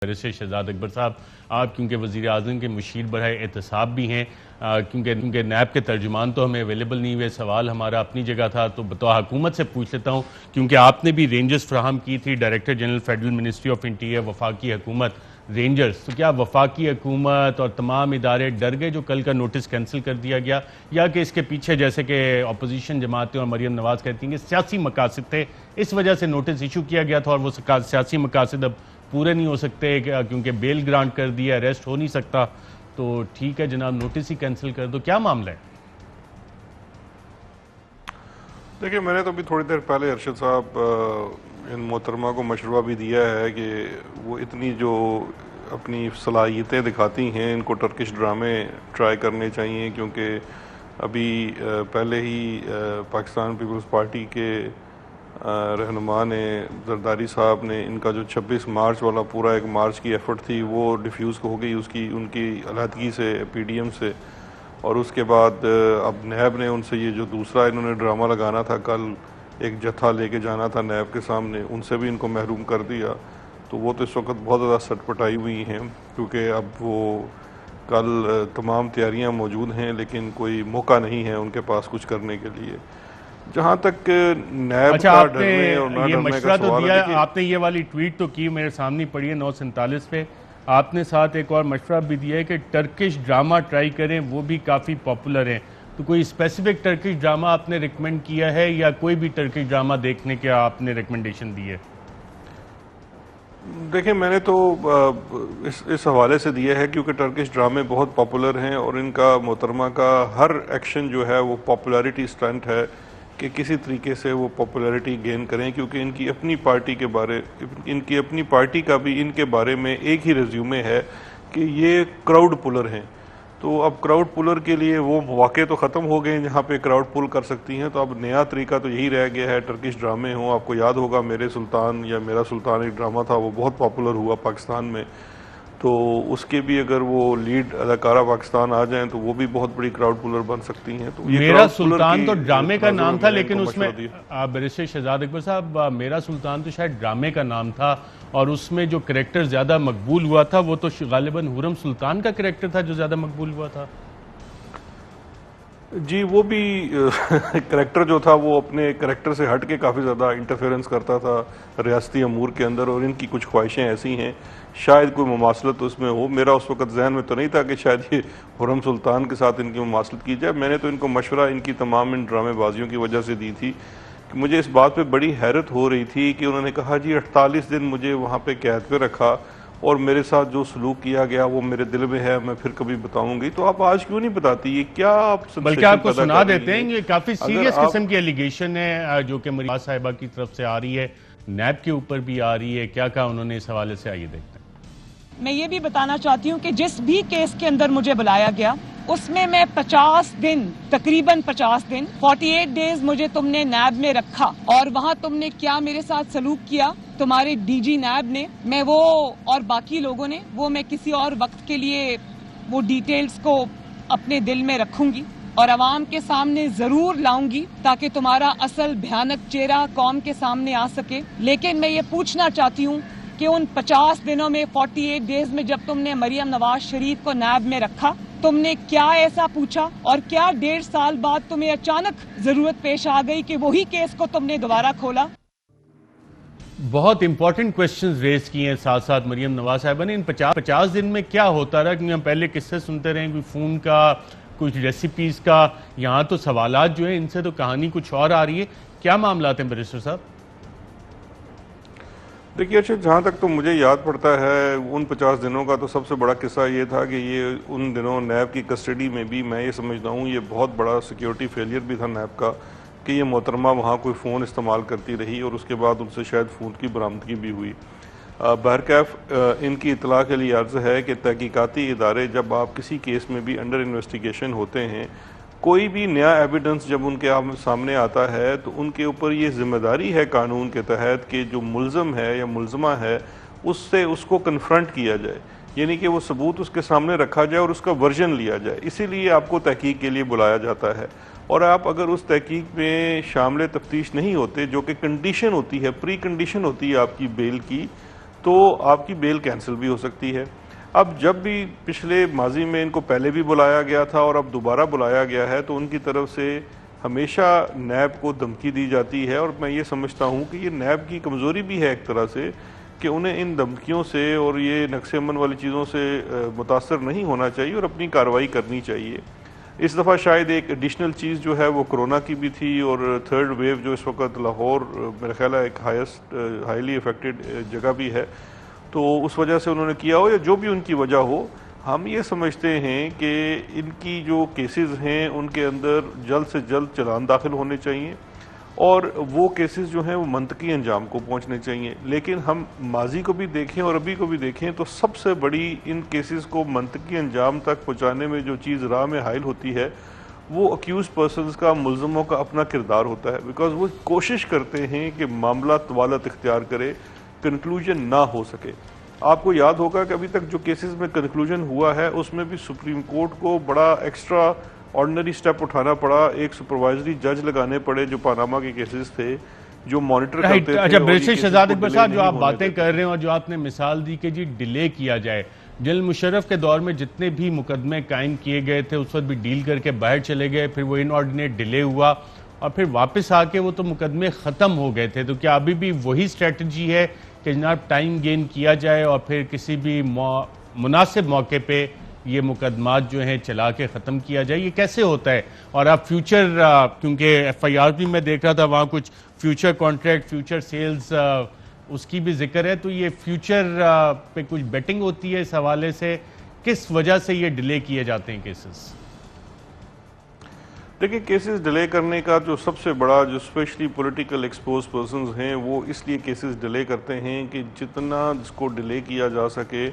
Barrister Shahzad Akbar साहब, आप क्योंकि वज़ीर आज़म के मुशीर बरए एहतसाब भी हैं, क्योंकि नैब के तर्जुमान तो हमें अवेलेबल नहीं हुए, सवाल हमारा अपनी जगह था, तो बतौर हुकूमत से पूछ लेता हूँ, क्योंकि आपने भी रेंजर्स फ्राहम की थी, director general federal ministry of interior, वफाकी हुकूमत रेंजर्स, तो क्या वफाकी हुकूमत और तमाम इदारे डर गए जो कल का नोटिस कैंसिल कर दिया गया, या कि इसके पीछे जैसे कि अपोजिशन जमातें और मरीम नवाज कहती हैं कि सियासी मकासद थे, इस वजह से नोटिस इशू किया गया था और वो सियासी मकासद अब पूरे नहीं हो सकते क्योंकि बेल ग्रांट कर दिया, अरेस्ट हो नहीं सकता, तो ठीक है जनाब नोटिस ही कैंसिल कर दो, क्या मामला है? देखिए, मैंने तो अभी थोड़ी देर पहले अरशद साहब इन मोहतरमा को मशवरा भी दिया है कि वो इतनी जो अपनी सलाहियतें दिखाती हैं, इनको टर्किश ड्रामे ट्राई करने चाहिए, क्योंकि अभी पहले ही पाकिस्तान पीपल्स पार्टी के रहनुमा ने, जरदारी साहब ने, इनका जो 26 मार्च वाला पूरा एक मार्च की एफर्ट थी वो डिफ्यूज़ हो गई उनकी अलहदगी से, पीडीएम से। और उसके बाद अब नैब ने उनसे ये जो दूसरा इन्होंने ड्रामा लगाना था, कल एक जत्था लेके जाना था नैब के सामने, उनसे भी इनको महरूम कर दिया। तो वो तो इस वक्त बहुत ज़्यादा सटपटाई हुई हैं, क्योंकि अब वो कल तमाम तैयारियां मौजूद हैं लेकिन कोई मौका नहीं है उनके पास कुछ करने के लिए। जहाँ तक नैब अच्छा, का आपने डरने और ना ये डरने मशवरा का तो सवाल दिया, है, आपने ये वाली ट्वीट तो की, मेरे सामने पड़ी है 9:47 पे, आपने साथ एक और मशवरा भी दिया है कि टर्किश ड्रामा ट्राई करें, वो भी काफ़ी पॉपुलर हैं, तो कोई स्पेसिफिक टर्किश ड्रामा आपने रिकमेंड किया है या कोई भी टर्किश ड्रामा देखने के आपने रिकमेंडेशन दी है? देखिए, मैंने तो इस हवाले से दिया है क्योंकि टर्किश ड्रामे बहुत पॉपुलर हैं और इनका मोहतरमा का हर एक्शन जो है वो पॉपुलैरिटी स्टंट है कि किसी तरीके से वो पॉपुलैरिटी गेन करें, क्योंकि इनकी अपनी पार्टी का भी इनके बारे में एक ही रिज्यूमे है कि ये क्राउड पुलर हैं। तो अब क्राउड पुलर के लिए वो मौके तो ख़त्म हो गए जहाँ पे क्राउड पुल कर सकती हैं, तो अब नया तरीका तो यही रह गया है, टर्किश ड्रामे हों। आपको याद होगा मेरे सुल्तान या मेरा सुल्तान एक ड्रामा था, वो बहुत पॉपुलर हुआ पाकिस्तान में, तो उसके भी अगर वो लीड अदाकारा पाकिस्तान आ जाएं तो वो भी बहुत बड़ी क्राउड पुलर बन सकती हैं। तो मेरा सुल्तान तो ड्रामे का नाम था, लेकिन उसमें बैरिस्टर शहजाद अकबर साहब, मेरा सुल्तान तो शायद ड्रामे का नाम था और उसमें जो करेक्टर ज्यादा मकबूल हुआ था वो तो गालिबन हुरम सुल्तान का करेक्टर था जो ज्यादा मकबूल हुआ था। जी, वो भी करेक्टर जो था वो अपने करेक्टर से हट के काफ़ी ज़्यादा इंटरफेरेंस करता था रियासती अमूर के अंदर, और इनकी कुछ ख्वाहिशें ऐसी हैं, शायद कोई मुमासलत उसमें हो। मेरा उस वक्त जहन में तो नहीं था कि शायद ये हुरम सुल्तान के साथ इनकी मुमासलत की जाए। मैंने तो इनको मशवरा इनकी तमाम इन ड्रामेबाजियों की वजह से दी थी कि मुझे इस बात पर बड़ी हैरत हो रही थी कि उन्होंने कहा जी 48 दिन मुझे वहाँ पर कैद पे रखा और मेरे साथ जो सलूक किया गया वो मेरे दिल में है, मैं फिर कभी बताऊंगी। तो आप आज क्यों नहीं बताती? ये क्या आप बल्कि आपको सुना देते हैं, ये काफी सीरियस किस्म की एलिगेशन है जो कि मरीम साहिबा की तरफ से आ रही है, नैब के ऊपर भी आ रही है। क्या कहा उन्होंने इस हवाले से, आइए देखते हैं। मैं ये भी बताना चाहती हूँ कि जिस भी केस के अंदर मुझे बुलाया गया उसमें मैं 50 दिन, तकरीबन 50 दिन, 48 डेज मुझे तुमने नैब में रखा और वहाँ तुमने क्या मेरे साथ सलूक किया, तुम्हारे डीजी नैब ने, मैं वो और बाकी लोगों ने, वो मैं किसी और वक्त के लिए वो डिटेल्स को अपने दिल में रखूंगी और अवाम के सामने जरूर लाऊंगी ताकि तुम्हारा असल भयानक चेहरा कौम के सामने आ सके। लेकिन मैं ये पूछना चाहती हूँ कि उन 50 दिनों में, 48 डेज में, जब तुमने मरियम नवाज शरीफ को नैब में रखा, तुमने क्या ऐसा पूछा और क्या 1.5 साल बाद तुम्हें अचानक जरूरत पेश आ गई कि वही केस को तुमने दोबारा खोला? बहुत इंपॉर्टेंट क्वेश्चंस रेज किए हैं साथ साथ मरियम नवाज साहिबा ने। इन 50 दिन में क्या होता रहा, क्योंकि हम पहले किस्से सुनते रहे, कोई फोन का, कुछ रेसिपीज का, यहाँ तो सवालात जो है इनसे तो कहानी कुछ और आ रही है। क्या मामला हैं बैरिस्टर साहब? देखिए, अच्छा, जहाँ तक तो मुझे याद पड़ता है उन 50 दिनों का तो सबसे बड़ा किस्सा ये था कि ये उन दिनों नैब की कस्टडी में भी, मैं ये समझता हूँ ये बहुत बड़ा सिक्योरिटी फेलियर भी था नैब का कि ये मोहतरमा वहाँ कोई फ़ोन इस्तेमाल करती रही और उसके बाद उनसे शायद फ़ोन की बरामदगी भी हुई। बहरकैफ इनकी इतला के लिए अर्ज़ है कि तहकीकाती इदारे जब आप किसी केस में भी अंडर इन्वेस्टिगेशन होते हैं, कोई भी नया एविडेंस जब उनके सामने आता है तो उनके ऊपर ये जिम्मेदारी है कानून के तहत कि जो मुल्ज़म है या मुल्ज़मा है उससे उसको कन्फ्रंट किया जाए, यानी कि वो सबूत उसके सामने रखा जाए और उसका वर्जन लिया जाए। इसीलिए आपको तहकीक के लिए बुलाया जाता है और आप अगर उस तहकीक में शामिल तफ्तीश नहीं होते, जो कि कंडीशन होती है, प्री कंडीशन होती है आपकी बेल की, तो आपकी बेल कैंसिल भी हो सकती है। अब जब भी पिछले माजी में इनको पहले भी बुलाया गया था और अब दोबारा बुलाया गया है, तो उनकी तरफ से हमेशा नैब को धमकी दी जाती है, और मैं ये समझता हूँ कि ये नैब की कमज़ोरी भी है एक तरह से कि उन्हें इन धमकियों से और ये नक्शे अमन वाली चीज़ों से मुतासर नहीं होना चाहिए और अपनी कार्रवाई करनी चाहिए। इस दफ़ा शायद एक एडिशनल चीज़ जो है वो कोरोना की भी थी, और थर्ड वेव जो इस वक्त लाहौर मेरा ख्याल है एक हाईली अफेक्टेड जगह भी है, तो उस वजह से उन्होंने किया हो या जो भी उनकी वजह हो, हम ये समझते हैं कि इनकी जो केसेस हैं उनके अंदर जल्द से जल्द चालान दाखिल होने चाहिए और वो केसेस जो हैं वो मंतकी अंजाम को पहुंचने चाहिए। लेकिन हम माजी को भी देखें और अभी को भी देखें तो सबसे बड़ी इन केसेस को मंतकी अंजाम तक पहुंचाने में जो चीज़ राह में हाइल होती है वो अक्यूज पर्सनस का, मुलजमों का अपना किरदार होता है। बिकॉज वो कोशिश करते हैं कि मामला तवालत इख्तियार करे, कंक्लूजन ना हो सके। आपको याद होगा कि अभी तक जो केसेस में कंक्लूजन हुआ है उसमें भी सुप्रीम कोर्ट को बड़ा एक्स्ट्रा ऑर्डिनरी स्टेप उठाना पड़ा, एक सुपरवाइजरी जज लगाने पड़े जो पानामा के केसेस थे जो मॉनिटर करते थे। अच्छा, बैरिस्टर शहजाद अकबर साहब, जो आप बातें कर रहे हैं और जो आपने मिसाल दी कि जी डिले किया जाए, जनरल मुशर्रफ के दौर में जितने भी मुकदमे कायम किए गए थे उस वक्त भी डील करके बाहर चले गए, फिर वो इनऑर्डिनेट डिले हुआ और फिर वापस आके वो तो मुकदमे ख़त्म हो गए थे। तो क्या अभी भी वही स्ट्रेटजी है कि जनाब टाइम गेन किया जाए और फिर किसी भी मुनासिब मौके पे ये मुकदमात जो हैं चला के ख़त्म किया जाए? ये कैसे होता है? और आप फ्यूचर, क्योंकि FIR भी मैं देख रहा था वहाँ कुछ फ्यूचर कॉन्ट्रैक्ट, फ्यूचर सेल्स उसकी भी जिक्र है, तो ये फ्यूचर पे कुछ बेटिंग होती है इस हवाले से? किस वजह से ये डिले किए जाते हैं केसेस? देखिए, केसेस डिले करने का जो सबसे बड़ा, जो स्पेशली पॉलिटिकल एक्सपोज पर्सन्स हैं, वो इसलिए केसेस डिले करते हैं कि जितना इसको डिले किया जा सके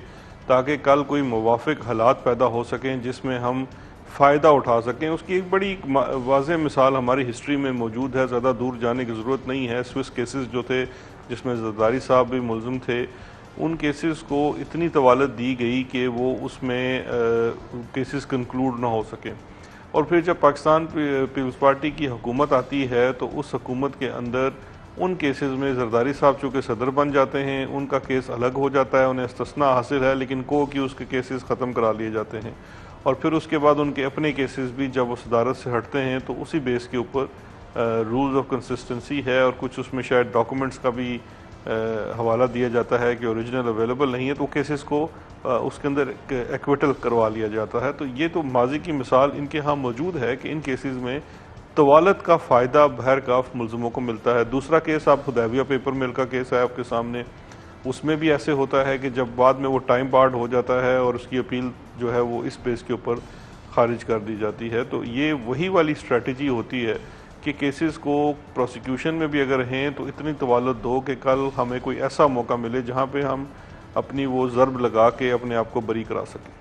ताकि कल कोई मुवाफिक हालात पैदा हो सकें जिसमें हम फ़ायदा उठा सकें। उसकी एक बड़ी वाज़ेह मिसाल हमारी हिस्ट्री में मौजूद है, ज़्यादा दूर जाने की ज़रूरत नहीं है। स्विस केसेस जो थे जिसमें जरदारी साहब भी मुलज़िम थे, उन केसेस को इतनी तवालत दी गई कि वो उसमें केसेस कंक्लूड ना हो सकें। और फिर जब पाकिस्तान पीपल्स पार्टी की हुकूमत आती है तो उस हुकूमत के अंदर उन केसेस में जरदारी साहब चूँकि सदर बन जाते हैं, उनका केस अलग हो जाता है, उन्हें इस्तिस्ना हासिल है, लेकिन कि उसके केसेस ख़त्म करा लिए जाते हैं। और फिर उसके बाद उनके अपने केसेस भी जब वो सदारत से हटते हैं तो उसी बेस के ऊपर रूल्स ऑफ कंसिस्टेंसी है और कुछ उसमें शायद डॉक्यूमेंट्स का भी हवाला दिया जाता है कि ओरिजिनल अवेलेबल नहीं है, तो केसेस को उसके अंदर एक्विटल करवा लिया जाता है। तो ये तो माजी की मिसाल इनके यहाँ मौजूद है कि इन केसेस में तवालत का फ़ायदा बहरकाफ मुलज़िमों को मिलता है। दूसरा केस आप हुदैबिया पेपर मिल का केस है आपके सामने, उसमें भी ऐसे होता है कि जब बाद में वो टाइम बार्ड हो जाता है और उसकी अपील जो है वो इस बेस के ऊपर खारिज कर दी जाती है। तो ये वही वाली स्ट्रेटजी होती है कि केसेस को प्रोसिक्यूशन में भी अगर हैं तो इतनी तवालत दो कि कल हमें कोई ऐसा मौका मिले जहाँ पे हम अपनी वो ज़र्ब लगा के अपने आप को बरी करा सकें।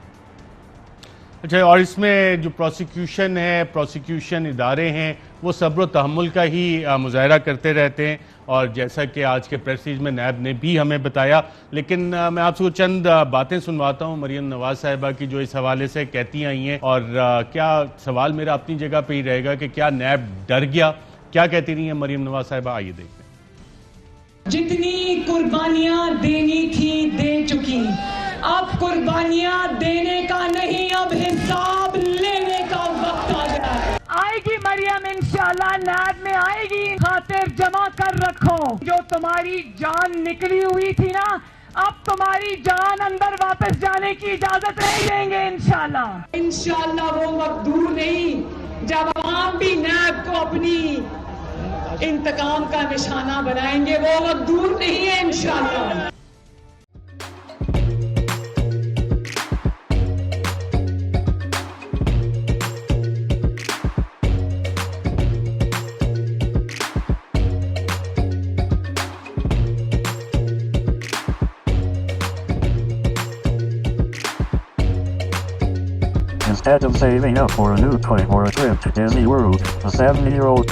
अच्छा, और इसमें जो प्रोसिक्यूशन है, प्रोसिक्यूशन इदारे हैं, वो सब्र तहम्मुल का ही मुजाहरा करते रहते हैं और जैसा कि आज के प्रेस रिलीज में नैब ने भी हमें बताया। लेकिन मैं आपसे चंद बातें सुनवाता हूँ मरियम नवाज साहिबा की जो इस हवाले से कहती आई हैं। और क्या सवाल मेरा अपनी जगह पे ही रहेगा कि क्या नैब डर गया? क्या कहती रही हैं मरियम नवाज साहिबा, आइए देखते हैं। जितनी कुर्बानियां देनी थी दे चुकी, अब कुर्बानियां देने का नहीं, अब हिसाब लेने का वक्त आ गया है। आएगी मरियम इंशाल्लाह, नैब में आएगी, खातिर जमा कर रखो। जो तुम्हारी जान निकली हुई थी ना, अब तुम्हारी जान अंदर वापस जाने की इजाजत नहीं देंगे इंशाल्लाह। इंशाल्लाह वो वक्त दूर नहीं जब आम भी नैब को अपनी इंतकाम का निशाना बनाएंगे, वो वक्त दूर नहीं है इंशाल्लाह। Instead of saving up for a new toy or a trip to Disney World, a 7-year-old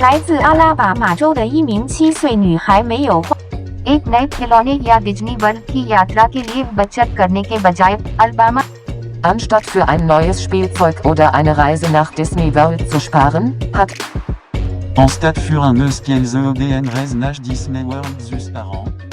来自阿拉巴马州的一名7岁女孩没有花 एक नए खिलौने या डिज्नी वर्ल्ड की यात्रा के लिए बचत करने के बजाय Alabama Anstatt für ein neues Spielzeug oder eine Reise nach Disney World zu sparen, hat En stade für un Neuskiels EODN Resnach Disney World Zus par an.